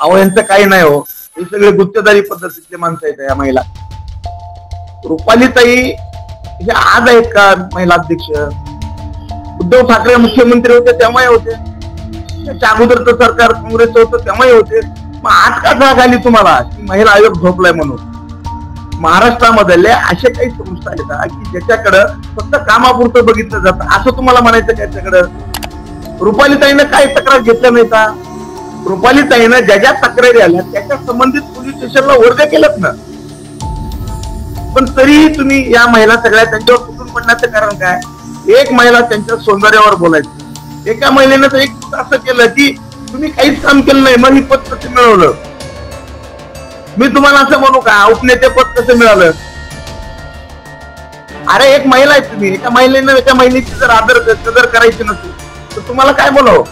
अहो यांचं काही नाही हो, हे सगळे गुत्तेदारी पद्धतीतले माणसं आहेत या महिला. रुपालीताई हे आज आहेत का महिला अध्यक्ष? उद्धव ठाकरे मुख्यमंत्री होते तेव्हाही होते, त्याच्या अगोदरचं सरकार काँग्रेसचं होतं तेव्हाही होते. मग आज का जाग आली तुम्हाला की महिला आयोग झोपलाय म्हणून? महाराष्ट्रामधले असे काही संस्था आहेत का की ज्याच्याकडं फक्त कामापुरतं बघितलं जातं असं तुम्हाला म्हणायचं का? त्याच्याकडं रुपालीताईनं काय तक्रार घेतल्या नाही का? रुपालीताईनं ज्या ज्या तक्रारी आल्या त्याच्या संबंधित पोलीस स्टेशनला वर्ग केलं ना, पण तरीही तुम्ही या महिला सगळ्या त्यांच्यावर तुटून पडण्याचं कारण काय? एक महिला त्यांच्या सौंदर्यावर बोलायची, एका महिलेनं तर एक असं केलं की तुम्ही काहीच काम केलं नाही मग ही पद कसं मिळवलं? मी तुम्हाला असं म्हणू का उपनेते पद कसं मिळालं? अरे एक महिला आहे तुम्ही, एका महिलेची जर आदर कदर करायची नसेल तर तुम्हाला काय बोलावं?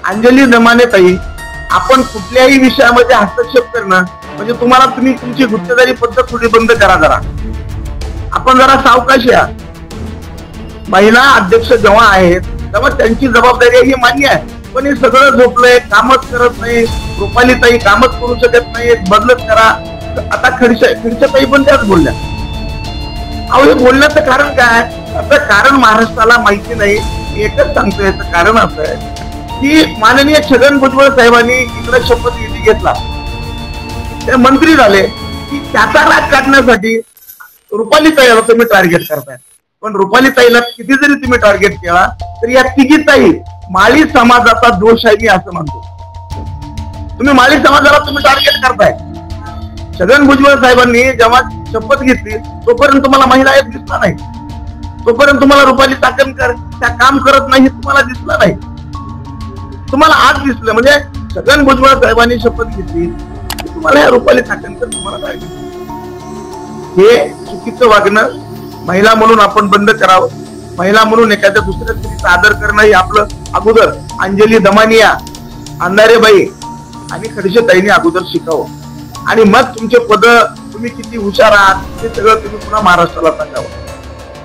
अंजली दमाने ताई, आपण कुठल्याही विषयामध्ये हस्तक्षेप करणं म्हणजे तुम्ही तुमची गुत्तेदारी पद्धत थोडी बंद करा जरा. आपण जरा सावकाश या. महिला अध्यक्ष जेव्हा आहेत तेव्हा त्यांची जबाबदारी ही मान्य आहे, पण हे सगळं झोपलंय, कामच करत नाही. रुपालीताई कामच करू शकत नाही, बदलत करा. आता खडसेताई पण त्याच बोलल्या. अहो हे बोलण्याचं कारण काय? असं कारण महाराष्ट्राला माहिती नाही. एकच सांगतो, याचं कारण असं आहे की माननीय छगन भुजबळ साहेबांनी इकडे शपथविधी घेतला, ते मंत्री झाले की त्याचा राग काढण्यासाठी रुपालीताईला तुम्ही टार्गेट करताय. पण रुपालीताईला किती जरी तुम्ही टार्गेट केला तरी या तिघीताई माळी समाजाचा दोष आहे मी असं म्हणतो. तुम्ही माळी समाजाला तुम्ही टार्गेट करताय. छगन भुजबळ साहेबांनी जेव्हा शपथ घेतली तोपर्यंत तुम्हाला महिला आयोग दिसला नाही, तोपर्यंत तुम्हाला रुपाली चाकणकर त्या काम करत नाही तुम्हाला दिसलं नाही. तुम्हाला आज दिसलं म्हणजे छगन भुजबळ साहेबांनी शपथ घेतली, तुम्हाला या रुपाली चाकणकर तुम्हाला काय? हे चुकीचं वागणं महिला म्हणून आपण बंद करावं. महिला म्हणून एखाद्या दुसऱ्या स्त्रीचा आदर करणं हे आपलं अगोदर अंजली दमानिया, अंधारेबाई आणि खडसेताईंनी अगोदर शिकावं, आणि मग तुमचे पद तुम्ही किती हुशार आहात हे सगळं तुम्ही पुन्हा महाराष्ट्राला सांगावं.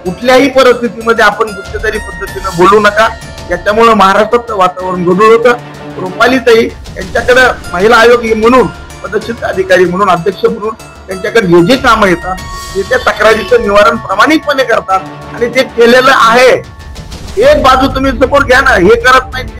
कुठल्याही परिस्थितीमध्ये आपण गुत्तेदारी पद्धतीनं बोलू नका, याच्यामुळे महाराष्ट्राचं वातावरण गढूळ होतं. रुपालीताई यांच्याकडे महिला आयोग म्हणून पदच्युत अधिकारी म्हणून अध्यक्ष म्हणून त्यांच्याकडे जे जे कामं येतात ते त्या तक्रारीचं निवारण प्रामाणिकपणे करतात आणि ते केलेलं आहे. एक बाजू तुम्ही समोर घ्या ना, हे करत नाही.